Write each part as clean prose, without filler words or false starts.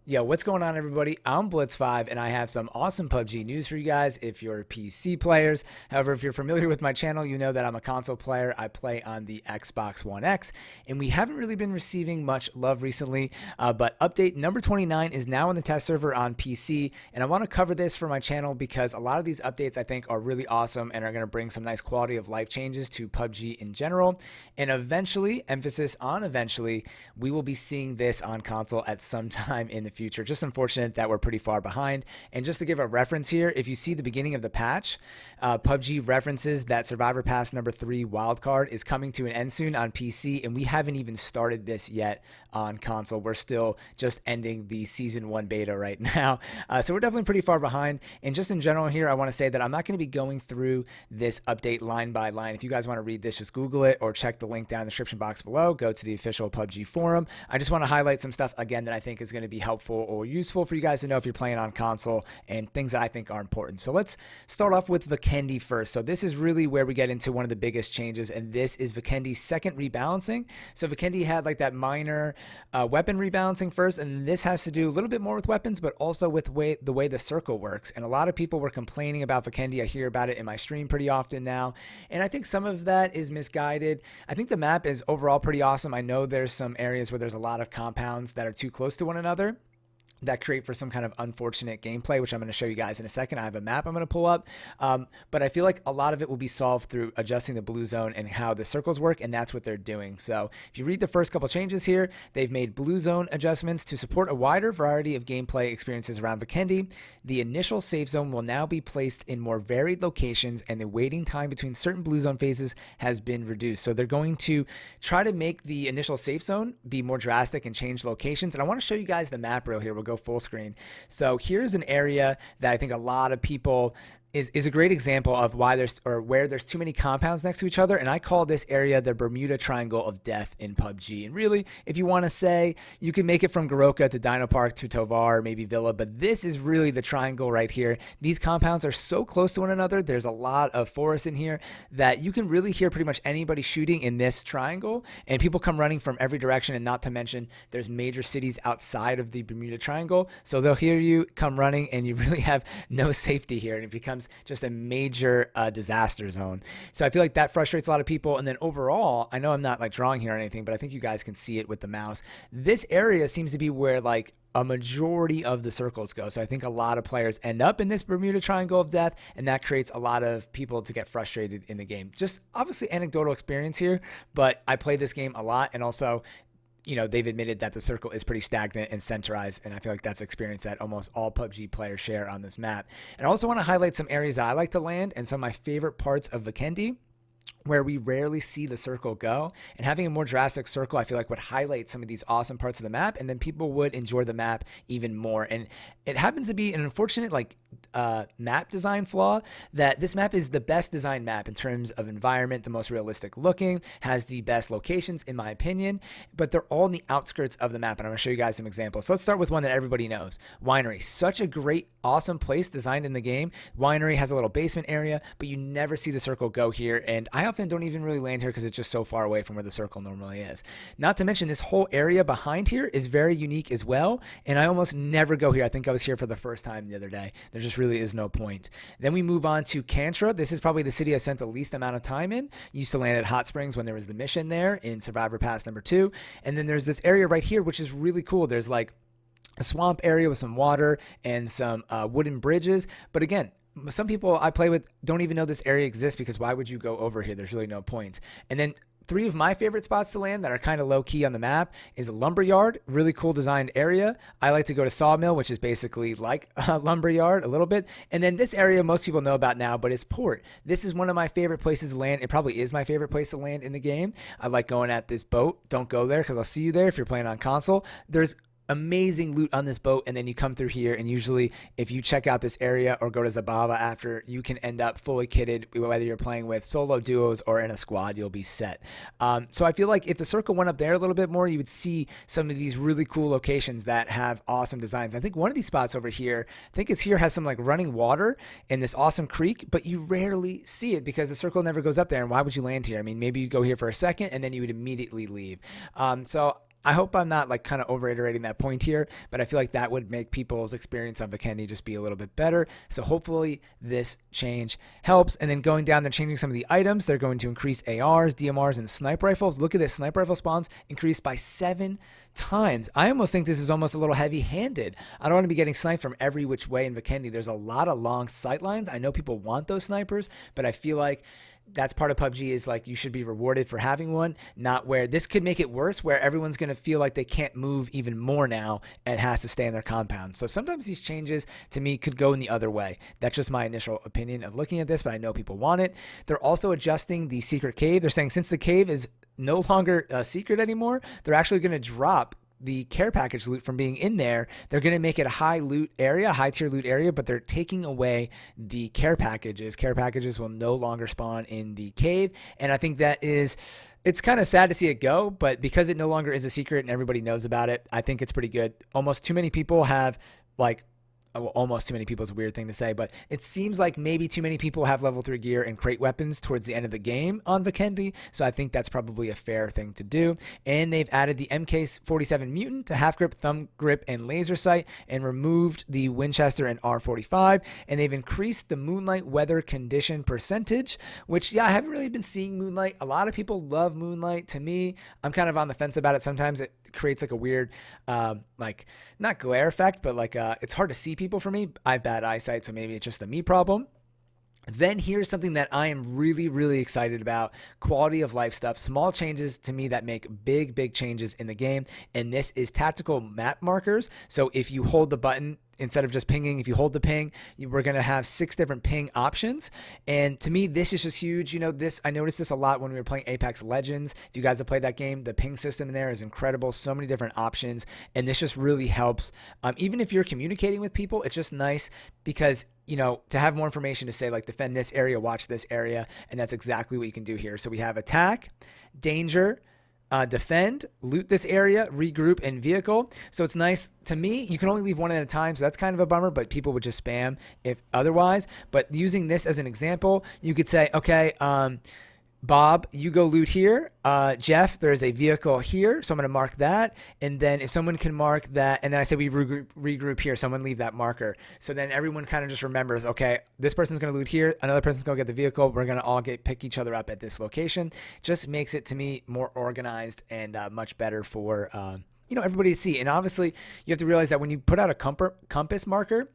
Yo, what's going on, everybody? I'm Blitz5, and I have some awesome PUBG news for you guys if you're PC players. However, if you're familiar with my channel, you know that I'm a console player. I play on the Xbox One X, and we haven't really been receiving much love recently, but update number 29 is now in the test server on PC, and I want to cover this for my channel because a lot of these updates I think are really awesome and are going to bring some nice quality of life changes to PUBG in general, and eventually, emphasis on eventually, we will be seeing this on console at some time in the future. Just unfortunate that we're pretty far behind. And just to give a reference here, if you see the beginning of the patch, PUBG references that Survivor Pass number 3 wildcard is coming to an end soon on PC, and we haven't even started this yet on console. We're still just ending the season 1 beta right now. So we're definitely pretty far behind. And just in general here, I want to say that I'm not going to be going through this update line by line. If you guys want to read this, just Google it or check the link down in the description box below. Go to the official PUBG forum. I just want to highlight some stuff again that I think is going to be helpful or useful for you guys to know if you're playing on console, and things that I think are important. So let's start off with Vikendi first. So this is really where we get into one of the biggest changes, and this is Vikendi's second rebalancing. So Vikendi had like that minor weapon rebalancing first, and this has to do a little bit more with weapons, but also with the way the circle works. And a lot of people were complaining about Vikendi. I hear about it in my stream pretty often now, and I think some of that is misguided. I think the map is overall pretty awesome. I know there's some areas where there's a lot of compounds that are too close to one another that create for some kind of unfortunate gameplay, which I'm going to show you guys in a second. I have a map I'm going to pull up, but I feel like a lot of it will be solved through adjusting the blue zone and how the circles work, and that's what they're doing. So if you read the first couple changes here, they've made blue zone adjustments to support a wider variety of gameplay experiences around Vikendi. The initial safe zone will now be placed in more varied locations, and the waiting time between certain blue zone phases has been reduced. So they're going to try to make the initial safe zone be more drastic and change locations. And I want to show you guys the map real here. We'll go full screen. So here's an area that I think a lot of people is a great example of why where there's too many compounds next to each other, and I call this area the Bermuda Triangle of Death in PUBG. And really, if you want to say, you can make it from Garoka to Dino Park to Tovar, maybe Villa, but this is really the triangle right here. These compounds are so close to one another. There's a lot of forest in here that you can really hear pretty much anybody shooting in this triangle, and people come running from every direction, and not to mention there's major cities outside of the Bermuda Triangle, so they'll hear you come running, and you really have no safety here, and it becomes just a major disaster zone. So I feel like that frustrates a lot of people. And then overall, I know I'm not like drawing here or anything, but I think you guys can see it with the mouse. This area seems to be where like a majority of the circles go. So I think a lot of players end up in this Bermuda Triangle of Death, and that creates a lot of people to get frustrated in the game. Just obviously anecdotal experience here, but I play this game a lot, and also they've admitted that the circle is pretty stagnant and centralized, and I feel like that's experience that almost all PUBG players share on this map. And I also want to highlight some areas that I like to land and some of my favorite parts of Vikendi, where we rarely see the circle go, and having a more drastic circle I feel like would highlight some of these awesome parts of the map, and then people would enjoy the map even more. And it happens to be an unfortunate map design flaw that this map is the best designed map in terms of environment, the most realistic looking, has the best locations in my opinion, but they're all in the outskirts of the map, and I'm going to show you guys some examples. So let's start with one that everybody knows. Winery, such a great awesome place designed in the game. Winery has a little basement area, but you never see the circle go here, and I often don't even really land here because it's just so far away from where the circle normally is. Not to mention this whole area behind here is very unique as well, and I almost never go here. I think I was here for the first time the other day. There just really is no point. Then we move on to Cantra. This is probably the city I spent the least amount of time in. Used to land at Hot Springs when there was the mission there in Survivor Pass number 2. And then there's this area right here, which is really cool. There's like a swamp area with some water and some wooden bridges. But again, some people I play with don't even know this area exists, because why would you go over here? There's really no point. And then 3 of my favorite spots to land that are kind of low key on the map is a lumberyard, really cool designed area. I like to go to Sawmill, which is basically like a lumberyard a little bit. And then this area most people know about now, but it's Port. This is one of my favorite places to land. It probably is my favorite place to land in the game. I like going at this boat. Don't go there because I'll see you there if you're playing on console. There's amazing loot on this boat, and then you come through here, and usually if you check out this area or go to Zababa after, you can end up fully kitted, whether you're playing with solo duos or in a squad, you'll be set. So I feel like if the circle went up there a little bit more, you would see some of these really cool locations that have awesome designs. I think one of these spots over here, I think it's here, has some like running water in this awesome creek, but you rarely see it because the circle never goes up there. And why would you land here? I mean, maybe you go here for a second and then you would immediately leave. So I hope I'm not like kind of over iterating that point here, but I feel like that would make people's experience on Vikendi just be a little bit better. So hopefully this change helps. And then going down, they're changing some of the items. They're going to increase ARs, DMRs, and sniper rifles. Look at this, sniper rifle spawns increased by 7 times. I almost think this is almost a little heavy-handed. I don't want to be getting sniped from every which way in Vikendi. There's a lot of long sight lines. I know people want those snipers, but I feel like that's part of PUBG is like you should be rewarded for having one, not where this could make it worse, where everyone's going to feel like they can't move even more now and has to stay in their compound. So sometimes these changes to me could go in the other way. That's just my initial opinion of looking at this, but I know people want it. They're also adjusting the secret cave. They're saying since the cave is no longer a secret anymore, they're actually going to drop the care package loot from being in there. They're going to make it a high loot area, high tier loot area, but they're taking away the care packages. Care packages will no longer spawn in the cave. And I think that is, it's kind of sad to see it go, but because it no longer is a secret and everybody knows about it, I think it's pretty good. Almost too many people have like, well, almost too many people is a weird thing to say, but it seems like maybe too many people have level 3 gear and crate weapons towards the end of the game on Vikendi, so I think that's probably a fair thing to do. And they've added the MK47 Mutant to half grip, thumb grip, and laser sight, and removed the Winchester and R45, and they've increased the Moonlight weather condition percentage, which, yeah, I haven't really been seeing Moonlight. A lot of people love Moonlight. To me, I'm kind of on the fence about it. Sometimes it creates like a weird, like not glare effect, but like it's hard to see people for me. I have bad eyesight, so maybe it's just a me problem. Then here's something that I am really, really excited about. Quality of life stuff. Small changes to me that make big, big changes in the game. And this is tactical map markers. So if you hold the button, instead of just pinging, if you hold the ping, we're going to have 6 different ping options. And to me, this is just huge. You know, this, I noticed this a lot when we were playing Apex Legends. If you guys have played that game, the ping system in there is incredible. So many different options. And this just really helps. Even if you're communicating with people, it's just nice because, you know, to have more information to say like defend this area, watch this area. And that's exactly what you can do here. So we have attack, danger, defend, loot this area, regroup, and vehicle. So it's nice. To me, you can only leave one at a time, so that's kind of a bummer, but people would just spam if otherwise. But using this as an example, you could say, okay, Bob, you go loot here. Jeff, there's a vehicle here, so I'm going to mark that. And then if someone can mark that, and then I say we regroup here, someone leave that marker. So then everyone kind of just remembers, okay, this person's going to loot here, another person's going to get the vehicle, we're going to all pick each other up at this location. Just makes it, to me, more organized and much better for you know, everybody to see. And obviously, you have to realize that when you put out a compass marker,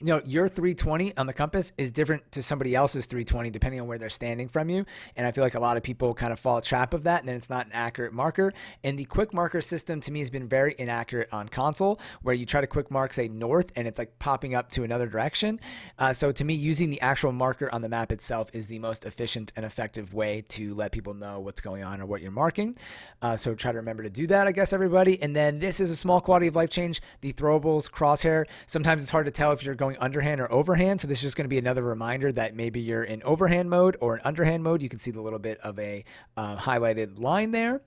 you know, your 320 on the compass is different to somebody else's 320 depending on where they're standing from you. And I feel like a lot of people kind of fall trap of that, and then it's not an accurate marker. And the quick marker system to me has been very inaccurate on console, where you try to quick mark, say, north, and it's like popping up to another direction. So to me, using the actual marker on the map itself is the most efficient and effective way to let people know what's going on or what you're marking. So try to remember to do that, I guess, everybody. And then this is a small quality of life change. The throwables, crosshair. Sometimes it's hard to tell if you're going underhand or overhand, so this is just going to be another reminder that maybe you're in overhand mode or in underhand mode. You can see the little bit of a highlighted line there.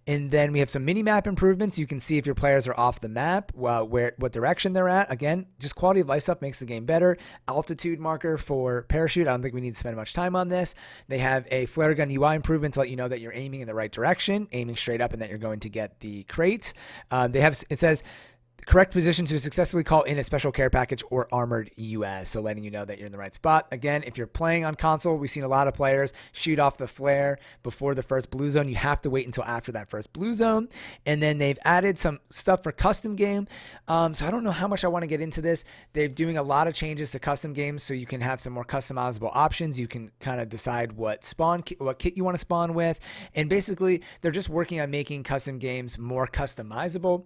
And then we have some mini map improvements. You can see if your players are off the map, what direction they're at. Again, just quality of life stuff makes the game better. Altitude marker for parachute. I don't think we need to spend much time on this. They have a flare gun UI improvement to let you know that you're aiming in the right direction, aiming straight up, and that you're going to get the crate. It says correct position to successfully call in a special care package or armored US, so letting you know that you're in the right spot. Again, if you're playing on console, we've seen a lot of players shoot off the flare before the first blue zone. You have to wait until after that first blue zone. And then they've added some stuff for custom game. So I don't know how much I want to get into this. They're doing a lot of changes to custom games, so you can have some more customizable options. You can kind of decide what kit you want to spawn with. And basically, they're just working on making custom games more customizable.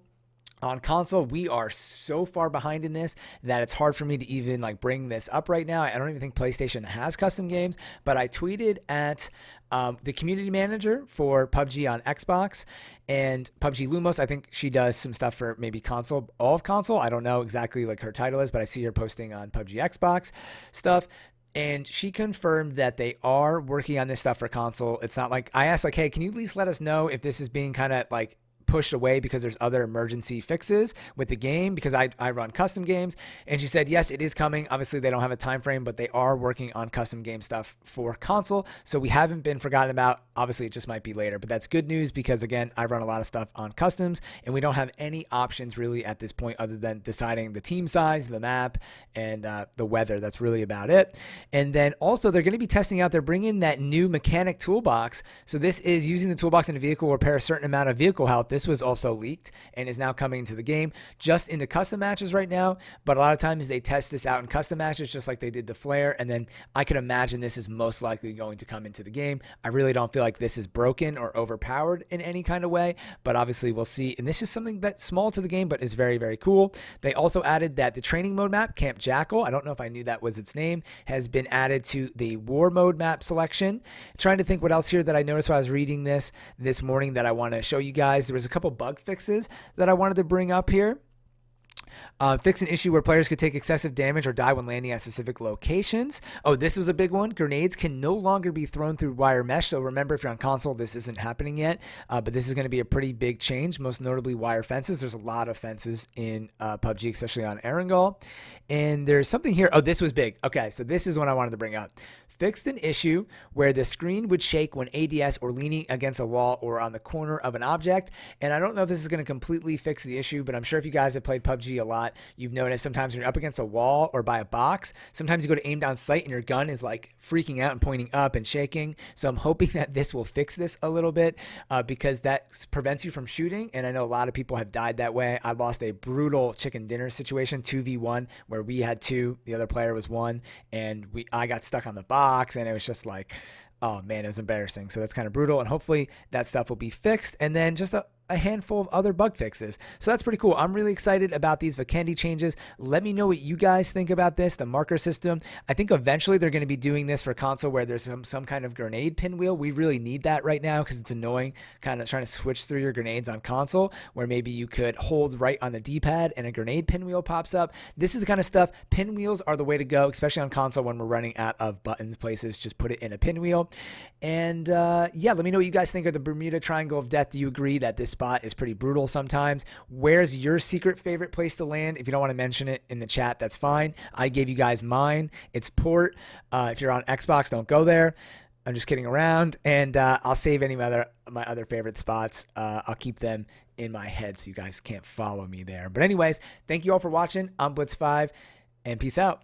On console, we are so far behind in this that it's hard for me to even like bring this up right now. I don't even think PlayStation has custom games, but I tweeted at the community manager for PUBG on Xbox and PUBG Lumos. I think she does some stuff for maybe console, all of console. I don't know exactly like her title is, but I see her posting on PUBG Xbox stuff. And she confirmed that they are working on this stuff for console. It's not like I asked like, hey, can you at least let us know if this is being kind of like pushed away because there's other emergency fixes with the game, because I run custom games. And she said, yes, it is coming. Obviously, they don't have a time frame, but they are working on custom game stuff for console. So we haven't been forgotten about. Obviously, it just might be later, but that's good news because, again, I run a lot of stuff on customs, and we don't have any options really at this point other than deciding the team size, the map, and the weather. That's really about it. And then also, they're going to be testing out, they're bringing that new mechanic toolbox. So this is using the toolbox in a vehicle will repair a certain amount of vehicle health. This was also leaked and is now coming into the game, just into custom matches right now. But a lot of times they test this out in custom matches, just like they did the flare. And then I can imagine this is most likely going to come into the game. I really don't feel like this is broken or overpowered in any kind of way, but obviously we'll see. And this is something that's small to the game, but is very, very cool. They also added that the training mode map, Camp Jackal, I don't know if I knew that was its name, has been added to the war mode map selection. Trying to think what else here that I noticed while I was reading this morning that I want to show you guys. There was a couple bug fixes that I wanted to bring up here. Fix an issue where players could take excessive damage or die when landing at specific locations. Oh, this was a big one. Grenades can no longer be thrown through wire mesh. So remember, if you're on console, this isn't happening yet. But this is going to be a pretty big change, most notably wire fences. There's a lot of fences in PUBG, especially on Erangel. And there's something here. Oh, this was big. Okay, so this is what I wanted to bring up. Fixed an issue where the screen would shake when ADS or leaning against a wall or on the corner of an object. And I don't know if this is going to completely fix the issue, but I'm sure if you guys have played PUBG a lot, you've noticed sometimes when you're up against a wall or by a box, sometimes you go to aim down sight and your gun is like freaking out and pointing up and shaking. So I'm hoping that this will fix this a little bit because that prevents you from shooting. And I know a lot of people have died that way. I lost a brutal chicken dinner situation, 2v1, where we had 2, the other player was 1, and I got stuck on the box. And it was just like, oh man, it was embarrassing. So that's kind of brutal, and hopefully that stuff will be fixed. And then just a handful of other bug fixes. So that's pretty cool. I'm really excited about these Vikendi changes. Let me know what you guys think about this, the marker system. I think eventually they're going to be doing this for console where there's some kind of grenade pinwheel. We really need that right now because it's annoying kind of trying to switch through your grenades on console, where maybe you could hold right on the D-pad and a grenade pinwheel pops up. This is the kind of stuff, pinwheels are the way to go, especially on console when we're running out of buttons places. Just put it in a pinwheel. And yeah, let me know what you guys think of the Bermuda Triangle of Death. Do you agree that this spot is pretty brutal sometimes? Where's your secret favorite place to land? If you don't want to mention it in the chat, that's fine. I gave you guys mine. It's port. If you're on Xbox, don't go there. I'm just kidding around. And I'll save any of my other favorite spots. I'll keep them in my head so you guys can't follow me there. But anyways, thank you all for watching. I'm Blitz5, and peace out.